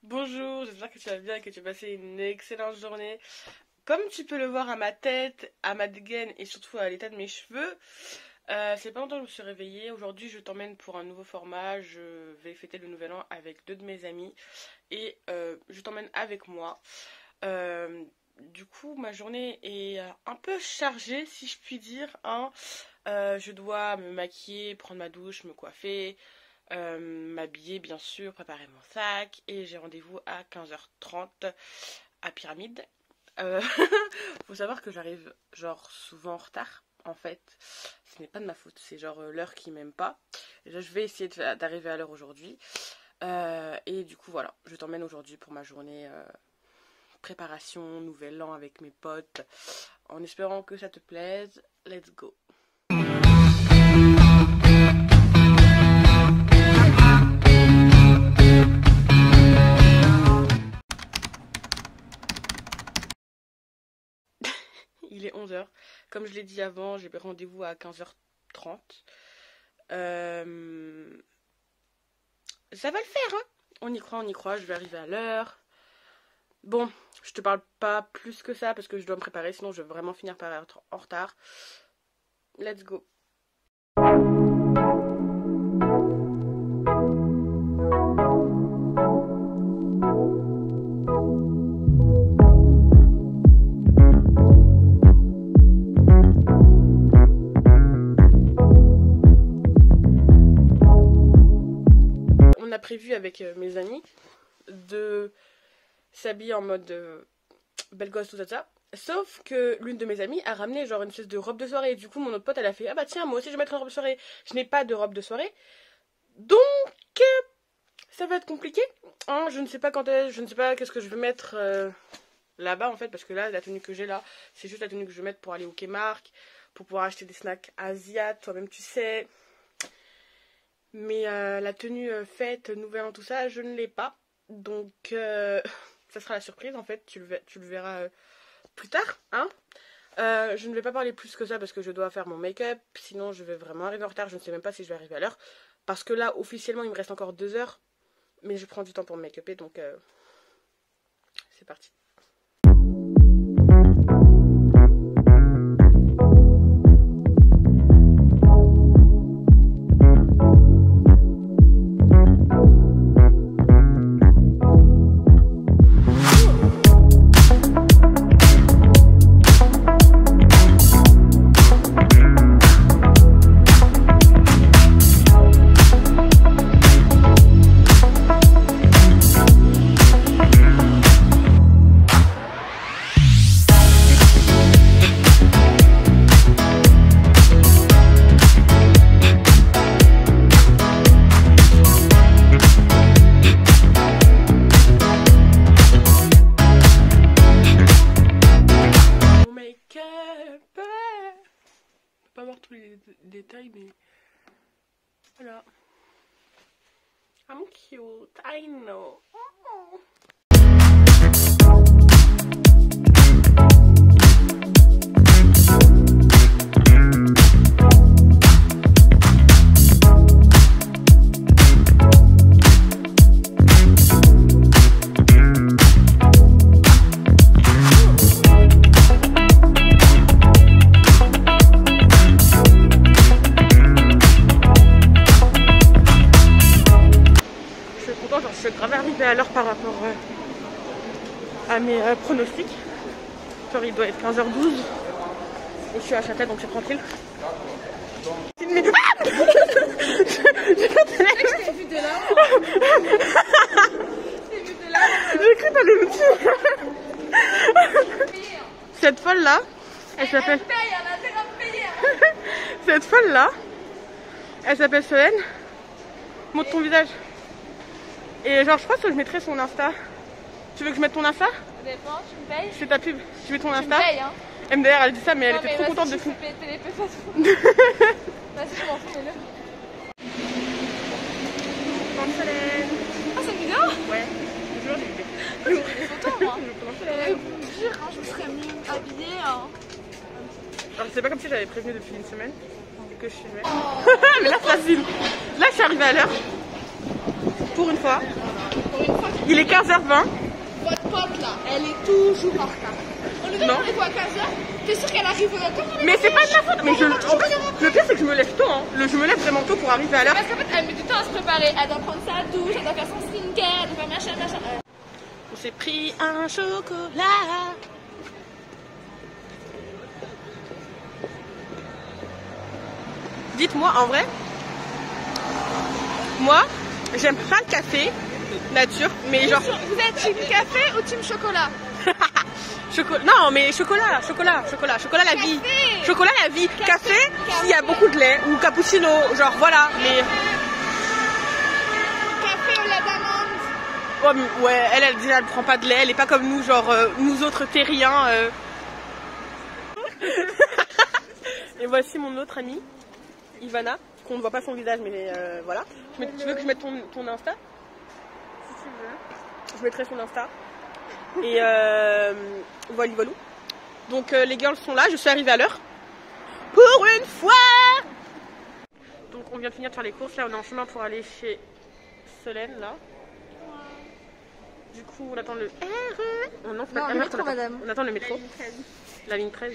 Bonjour, j'espère que tu vas bien et que tu as passé une excellente journée. Comme tu peux le voir à ma tête, à ma dégaine et surtout à l'état de mes cheveux, c'est pas longtemps que je me suis réveillée. Aujourd'hui, je t'emmène pour un nouveau format. Je vais fêter le nouvel an avec 2 de mes amis et je t'emmène avec moi. Du coup, ma journée est un peu chargée, si je puis dire, hein. Je dois me maquiller, prendre ma douche, me coiffer, m'habiller bien sûr, préparer mon sac et j'ai rendez-vous à 15h30 à Pyramide. Faut savoir que j'arrive genre souvent en retard en fait. Ce n'est pas de ma faute, c'est genre l'heure qui m'aime pas. Je vais essayer d'arriver à l'heure aujourd'hui. Et du coup voilà, je t'emmène aujourd'hui pour ma journée préparation, nouvel an avec mes potes. En espérant que ça te plaise, let's go. Il est 11h. Comme je l'ai dit avant, j'ai rendez-vous à 15h30. Ça va le faire, hein. On y croit, je vais arriver à l'heure. Bon, je te parle pas plus que ça parce que je dois me préparer, sinon je vais vraiment finir par être en retard. Let's go. On a prévu avec mes amis de s'habiller en mode belle gosse, tout ça. Sauf que l'une de mes amies a ramené genre une espèce de robe de soirée. Et du coup, mon autre pote, elle a fait: ah bah tiens, moi aussi je vais mettre une robe de soirée. Je n'ai pas de robe de soirée. Donc, ça va être compliqué. Hein, je ne sais pas quand est-ce, je ne sais pas qu'est-ce que je vais mettre là-bas en fait. Parce que là, la tenue que j'ai là, c'est juste la tenue que je vais mettre pour aller au Kmart, pour pouvoir acheter des snacks asiates, toi-même tu sais. Mais la tenue fête, nouvel an, tout ça, je ne l'ai pas. Donc, ça sera la surprise en fait. Tu le verras plus tard, hein. Je ne vais pas parler plus que ça parce que je dois faire mon make-up. Sinon, je vais vraiment arriver en retard. Je ne sais même pas si je vais arriver à l'heure. Parce que là, officiellement, il me reste encore 2 heures. Mais je prends du temps pour me make-upper, donc c'est parti. Pas voir tous les détails, mais voilà. I'm cute, I know. Oh. Je suis grave arrivée à l'heure par rapport à mes pronostics. Genre il doit être 15h12 et je suis à Châtel donc c'est tranquille. J'ai vu de là. J'ai cru t'allais me tuer. Cette folle là, elle s'appelle. Cette folle là, elle s'appelle Solène. Montre ton visage. Et genre je pense que je mettrai son Insta. Tu veux que je mette ton Insta? Ça dépend, tu me payes? C'est ta pub, tu mets ton Insta? Tu me payes, hein. MDR elle dit ça mais non, elle était trop contente de tout. Vas-y je m'en fous, mets-le. Solène. Ah c'est une vidéo? Ouais, toujours des vidéos. J'ai des photos moi. Pire, hein, je me serais mieux habillée. Hein. Alors c'est pas comme si j'avais prévenu depuis une semaine que je filmais. Mais là c'est facile. Là je suis arrivée à l'heure. Pour une fois. Pour une fois Il est 15h20. Votre pote là, elle est toujours en retard. On lui donne rendez-vous à 15h. T'es sûr qu'elle arrive comme mais c'est pas de ma faute. Mais le pire c'est que je me lève tôt. Hein. Je me lève vraiment tôt pour arriver à l'heure. Parce qu'en fait, elle met du temps à se préparer. Elle doit prendre sa douche, elle doit faire son skincare, elle doit faire machin. On s'est pris un chocolat. Dites-moi en vrai, moi j'aime pas le café nature, mais genre. Vous êtes team café ou team chocolat? Non mais chocolat la vie. Chocolat la vie. Café s'il y a beaucoup de lait ou cappuccino, genre voilà. Mais café au lait d'amande. Ouais, elle déjà elle prend pas de lait, elle est pas comme nous, genre nous autres terriens. Et voici mon autre amie, Ivana, qu'on ne voit pas son visage, mais voilà. Tu veux que je mette ton Insta? Si tu veux. Je mettrai son Insta. Et voilà. Donc les girls sont là, je suis arrivée à l'heure. Pour une fois. Donc on vient de finir de faire les courses, là on est en chemin pour aller chez Solène, là. Du coup on attend le RE. Non, c'est pas le métro, madame. On attend le métro. La ligne 13.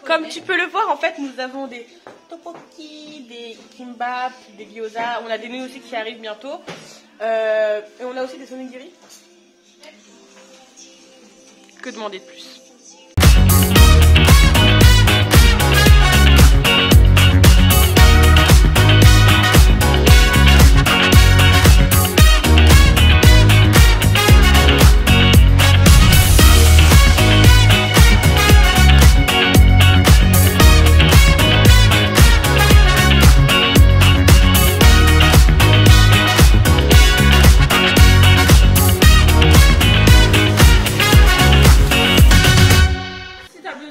Comme tu peux le voir, en fait, nous avons des tteokbokki, des kimbap, des gyoza. On a des nouilles aussi qui arrivent bientôt. Et on a aussi des onigiri. Que demander de plus?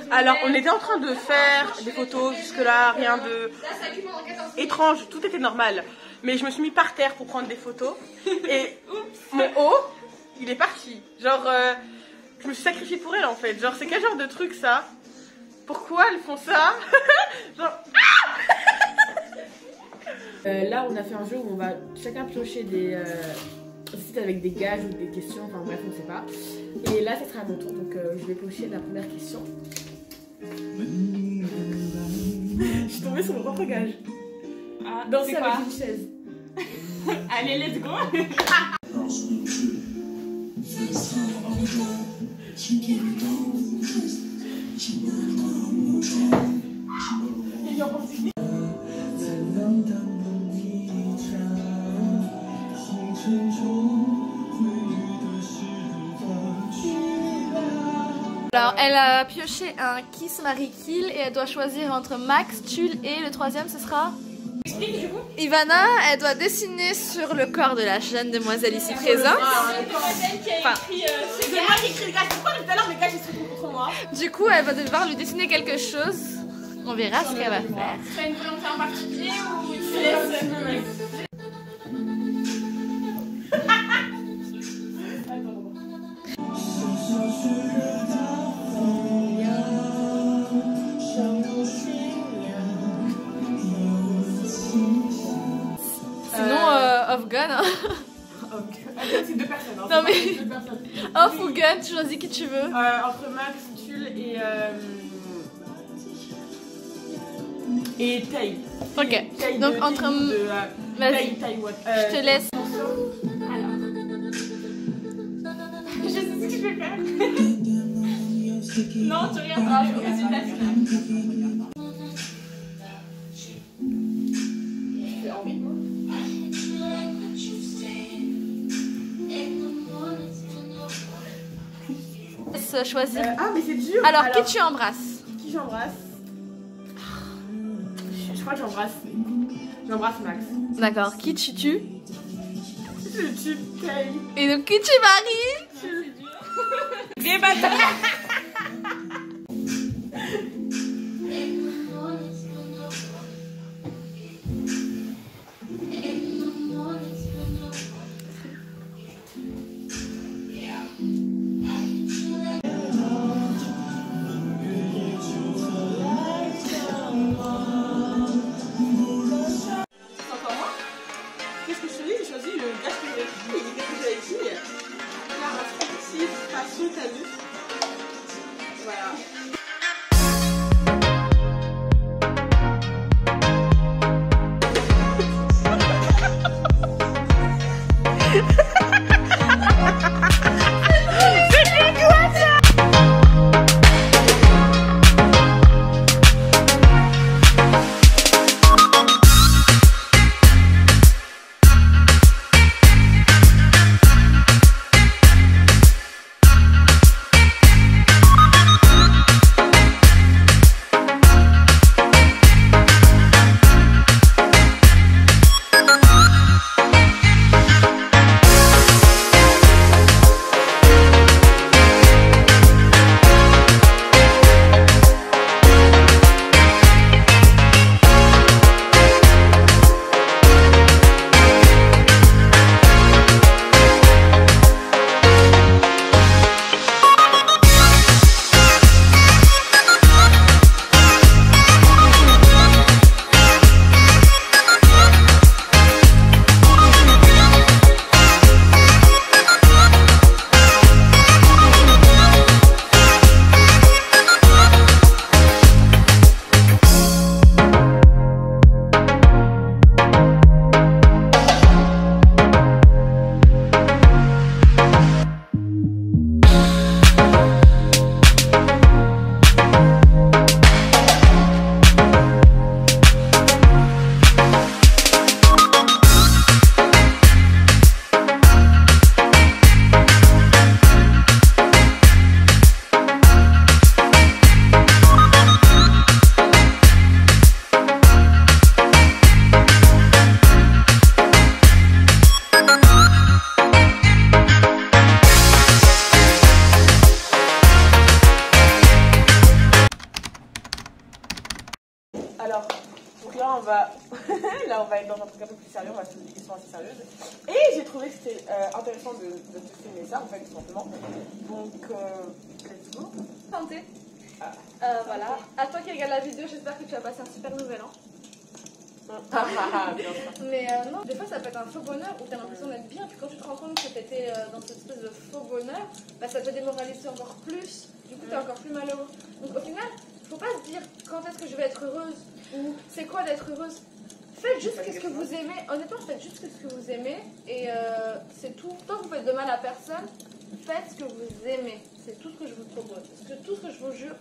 Alors, on était en train de faire des photos, jusque-là, rien de étrange, tout était normal. Mais je me suis mis par terre pour prendre des photos. Et mon haut, il est parti. Genre, je me suis sacrifiée pour elle en fait. Genre, c'est quel genre de truc ça? Pourquoi elles font ça? Genre, là, on a fait un jeu où on va chacun piocher des sites avec des gages ou des questions, enfin bref, on ne sait pas. Et là, ça sera à mon tour, donc je vais piocher la première question. Je suis tombée sur mon propre gage. Ah, danser avec une chaise. Allez, let's go. Alors, elle a pioché un Kiss, Marry, Kill et elle doit choisir entre Max, Tulle et le troisième, ce sera Ivana. Elle doit dessiner sur le corps de la jeune demoiselle ici présente. Enfin, c'est moi qui écris le gage. Pourquoi tout à l'heure le gage est écrit contre moi? Du coup, elle va devoir lui dessiner quelque chose. On verra ce qu'elle va faire. Tu fais une volonté en particulier ou tu laisses? Off gun, hein. C'est deux personnes. Hein. Non mais off ou gun, tu choisis qui tu veux. Entre Max, Tulle et Tay. Ok. Tay donc entre vas-y. Je te laisse. Alors. Je sais ce que je vais faire. Non, tu regarderas le résultat final. J'ai envie moi. Choisir. Ah, mais c'est dur. Alors, qui tu embrasses? Qui j'embrasse? Je crois que j'embrasse Max. D'accord. Qui tu tues? Je tue Kay. Et donc, qui tu maries? Bien bâtard. Qu'est-ce que je choisis? J'ai choisi le gaspillage. Et qu'est-ce que j'avais dit? Faire un sportif façon t'as vu. Voilà. Alors, donc là on va être dans un truc un peu plus sérieux, on va se poser des questions assez sérieuses. Et j'ai trouvé que c'était intéressant de te filmer ça en fait, tout simplement. Donc, let's go. Santé. Voilà. À toi qui regarde la vidéo, j'espère que tu as passé un super nouvel an. Mais non, des fois ça peut être un faux bonheur où tu as l'impression d'être bien, puis quand tu te rends compte que tu étais dans cette espèce de faux bonheur, bah, ça te démoralise encore plus, du coup tu es encore plus malheureux. Donc au final, faut pas se dire quand est-ce que je vais être heureuse ou c'est quoi d'être heureuse. Faites juste ce que vous aimez, honnêtement faites juste ce que vous aimez et c'est tout. Tant que vous faites de mal à personne, faites ce que vous aimez, c'est tout ce que je vous propose. Parce que tout ce que je vous jure,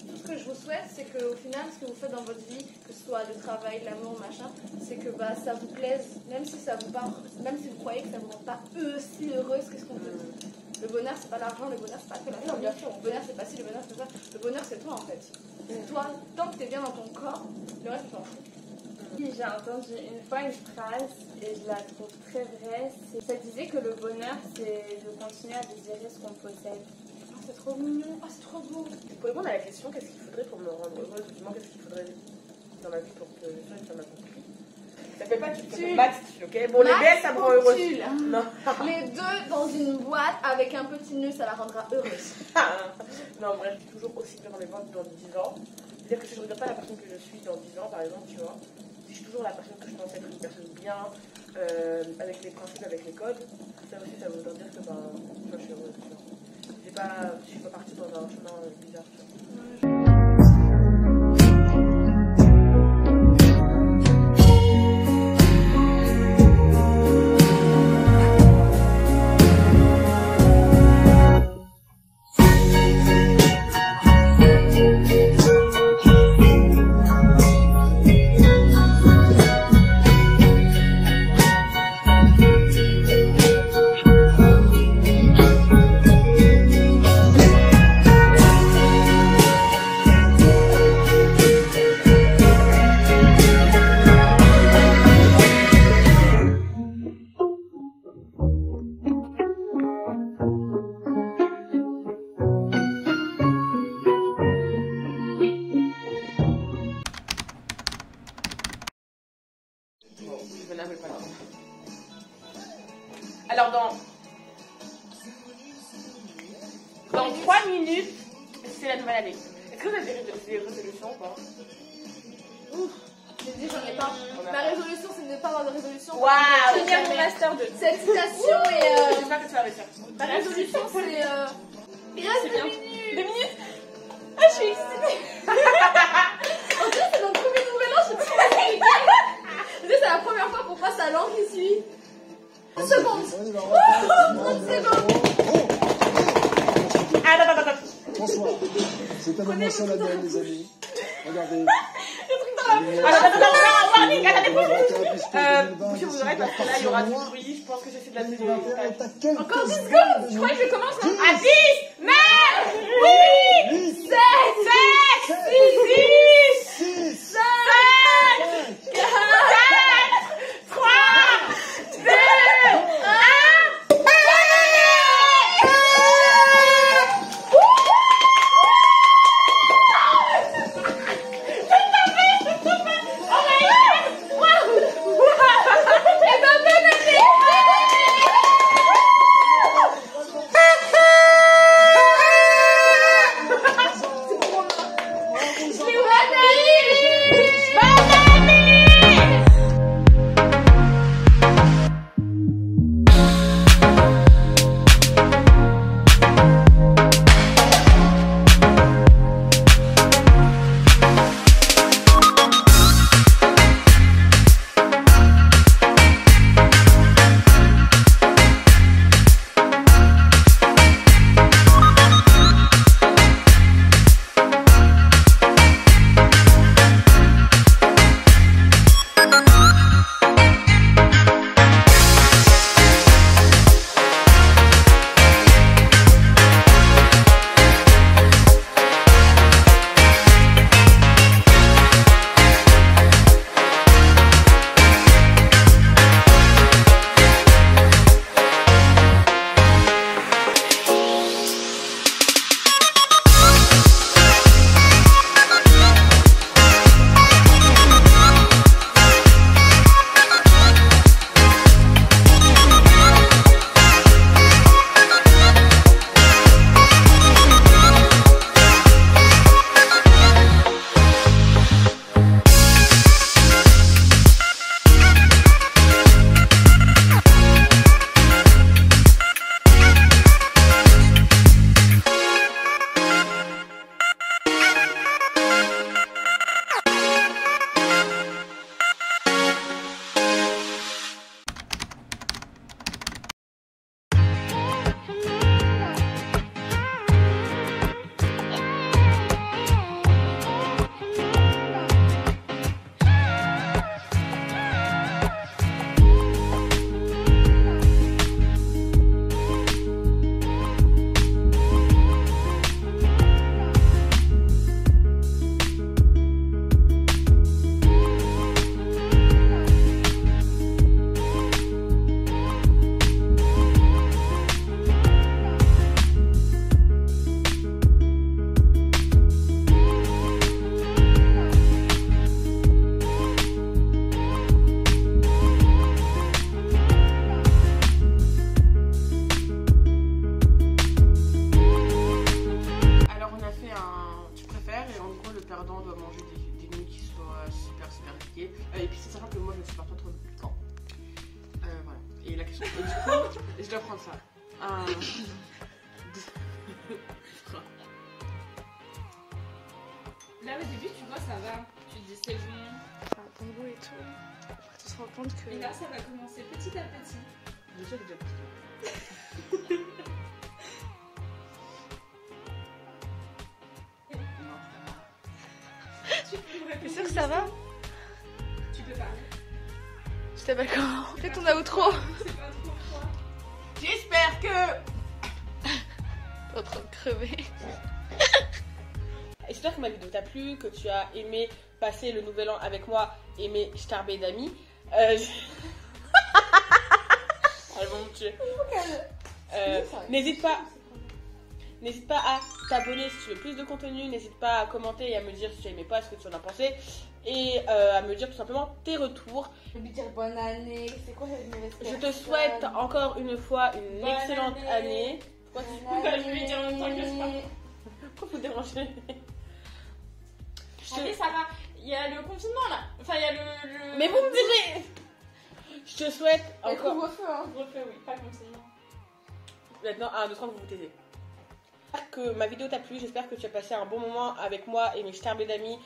tout ce que je vous souhaite, c'est qu'au final, ce que vous faites dans votre vie, que ce soit le travail, l'amour, machin, c'est que bah, ça vous plaise, même si ça vous parle, même si vous croyez que ça vous rend pas aussi heureuse, qu'est-ce qu'on peut dire. Le bonheur, c'est pas l'argent, le bonheur, c'est pas que la famille. Le bonheur, c'est pas si, le bonheur, c'est ça. Le bonheur, c'est toi en fait. C'est toi, tant que t'es bien dans ton corps, le reste, tu t'en fous. J'ai entendu une fois une phrase et je la trouve très vraie. Ça disait que le bonheur, c'est de continuer à désirer ce qu'on possède. Oh, c'est trop mignon, oh, c'est trop beau. Pour répondre à la question, qu'est-ce qu'il faudrait pour me rendre heureuse, du moins qu'est-ce qu'il faudrait dans ma vie pour que je sois une femme accomplie. Ça fait pas tu Max, ok. Bon, les BS, ça me rend heureuse. Non. Les deux dans une boîte avec un petit nœud, ça la rendra heureuse. Non, bref, je suis toujours aussi bien dans mes boîtes dans 10 ans. C'est-à-dire que si je ne regarde pas la personne que je suis dans 10 ans, par exemple, tu vois, si je suis toujours la personne que je pense être une personne bien, avec les principes, avec les codes, ça aussi, ça veut dire que ben, tu vois, je suis heureuse. Tu vois. Je suis pas partie dans un chemin bizarre. Tu vois. Dans 3 minutes, c'est la nouvelle année. Est-ce que vous avez des résolutions ou pas? Ouf. J'ai dit j'en ai pas. Ma résolution c'est de ne pas avoir de résolution. Waouh! Finir mon master 2. Cette citation est. J'espère que tu vas réussir. Ma résolution c'est. Il reste 2 minutes. 2 minutes? Ah, je suis excitée. En fait, c'est mon premier nouvel an, je suis trop excitée. C'est la première fois qu'on passe à langue ici. 30 secondes. 30 secondes. Attends. Bonsoir. C'est un moment solennel, les amis. Regardez. Warning, attendez, bouchez vos oreilles parce que là il y aura du bruit. Je pense que c'est de la musique. Encore 10 secondes. Je crois que je commence. À 10, 9, 8, 7, 6, 5, 4, 3, 2, 1. Et puis c'est sachant que moi je ne supporte pas trop le temps. Voilà. Et la question. Et du coup, je dois prendre ça. 1, 2, 3. Là au début tu vois ça va. Tu te dis c'est bon. Ça a un bon goût et tout. Après tu te rends compte que. Et là ça va commencer petit à petit. Déjà déjà petit. T'es sûr que ça va? Tu peux parler. Je t'appelle comment? Fais ton outro. C'est pas trop froid. J'espère que. T'es en train de crever. J'espère que ma vidéo t'a plu, que tu as aimé passer le nouvel an avec moi et mes starbés d'amis. Elles vont me tuer. N'hésite pas à t'abonner si tu veux plus de contenu. N'hésite pas à commenter et à me dire si tu as aimé pas, ce que tu en as pensé. Et à me dire tout simplement tes retours. Je vais lui dire bonne année. C'est quoi cette mauvaise Je te souhaite encore une fois une excellente année. Je vais lui dire en même temps que je enchaîner. Allez, ça va. Il y a le confinement là. Enfin, il y a le... Mais vous me direz. Je te souhaite Le encore. couvre-feu, hein. Couvre-feu, oui, pas confinement. Maintenant, 1, 2, 3, vous vous taisez. J'espère que ma vidéo t'a plu, j'espère que tu as passé un bon moment avec moi et mes chers d'amis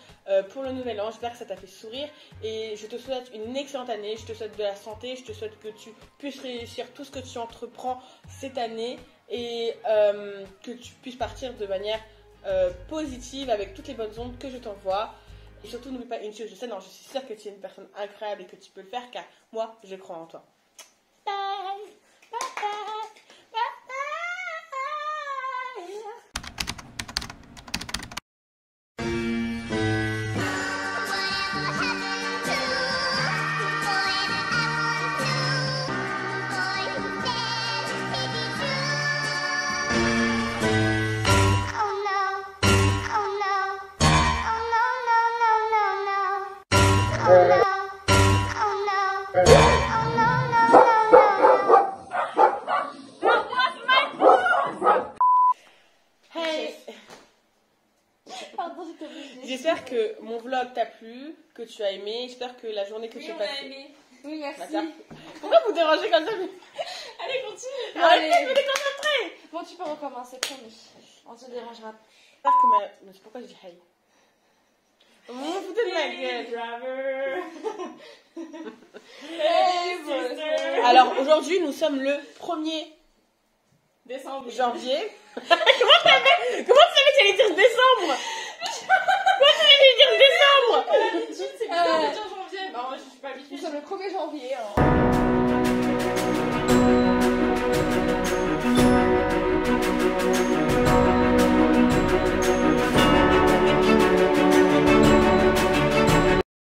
pour le nouvel an, j'espère que ça t'a fait sourire et je te souhaite une excellente année, je te souhaite de la santé, je te souhaite que tu puisses réussir tout ce que tu entreprends cette année et que tu puisses partir de manière positive avec toutes les bonnes ondes que je t'envoie. Et surtout n'oublie pas une chose, je suis sûre que tu es une personne incroyable et que tu peux le faire car moi je crois en toi. Bye, bye, bye. J'espère que mon vlog t'a plu, que tu as aimé, j'espère que la journée que tu as passée... Oui, merci. Pourquoi vous dérangez comme ça? Allez, continue. Arrêtez, je me déconcentrer. Bon, tu peux recommencer, promis. On te dérangera plus. J'espère que ma... Mais pourquoi je dis hey? Vous me foutez de ma gueule. Alors, aujourd'hui, nous sommes le 1er décembre. janvier. Comment tu savais que j'allais dire décembre?